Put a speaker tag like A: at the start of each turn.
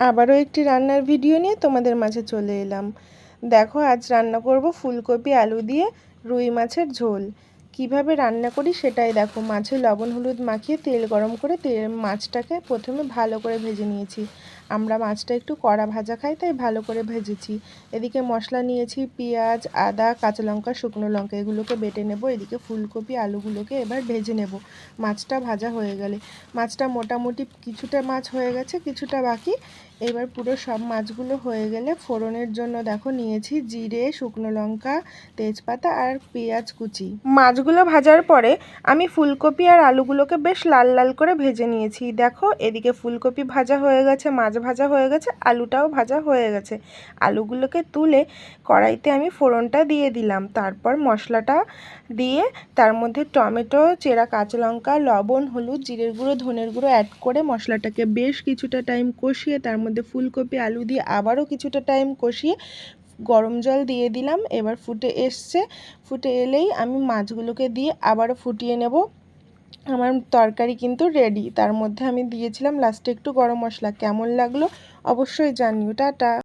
A: আবারও একটি রান্নার ভিডিও নিয়ে তোমাদের মাঝে চলে এলাম। দেখো, আজ রান্না করব ফুলকপি আলু দিয়ে রুই মাছের ঝোল। কিভাবে রান্না করি সেটাই দেখো। মাছে লবণ হলুদ মাখিয়ে তেল গরম করে মাছটাকে প্রথমে ভালো করে ভেজে নিয়েছি। আমরা মাছটা একটু কড়া ভাজা খাই, তাই ভালো করে ভেজেছি। এদিকে মশলা নিয়েছি পেঁয়াজ, আদা, কাঁচা লঙ্কা, শুকনো লঙ্কা, এগুলোকে বেটে নেব। এদিকে ফুলকপি আলুগুলোকে এবার ভেজে নেব। মাছটা ভাজা হয়ে গেলে, মাছটা মোটামুটি কিছুটা মাছ হয়ে গেছে, কিছুটা বাকি। এবার পুরো সব মাছগুলো হয়ে গেলে ফোড়নের জন্য দেখো নিয়েছি জিরে, শুকনো লঙ্কা, তেজপাতা আর পেঁয়াজ কুচি। মাছগুলো ভাজার পরে আমি ফুলকপি আর আলুগুলোকে বেশ লাল লাল করে ভেজে নিয়েছি। দেখো, এদিকে ফুলকপি ভাজা হয়ে গেছে, মাছ ভাজা হয়ে গেছে, আলুটাও ভাজা হয়ে গেছে। আলুগুলোকে তুলে কড়াইতে আমি ফোড়নটা দিয়ে দিলাম। তারপর মশলাটা দিয়ে তার মধ্যে টমেটো, চেরা কাঁচা লঙ্কা, লবণ, হলুদ, জিরের গুঁড়ো, ধনের গুঁড়ো অ্যাড করে মশলাটাকে বেশ কিছুটা টাইম কষিয়ে তার মধ্যে ফুলকপি আলু দিয়ে আবারও কিছুটা টাইম কষিয়ে গরম জল দিয়ে দিলাম। এবার ফুটে এসছে, ফুটে এলেই আমি মাছগুলোকে দিয়ে আবারও ফুটিয়ে নেব। আমার তরকারি কিন্তু রেডি। তার মধ্যে আমি দিয়েছিলাম লাস্টে একটু গরম মশলা। কেমন লাগলো অবশ্যই জানিও। টাটা।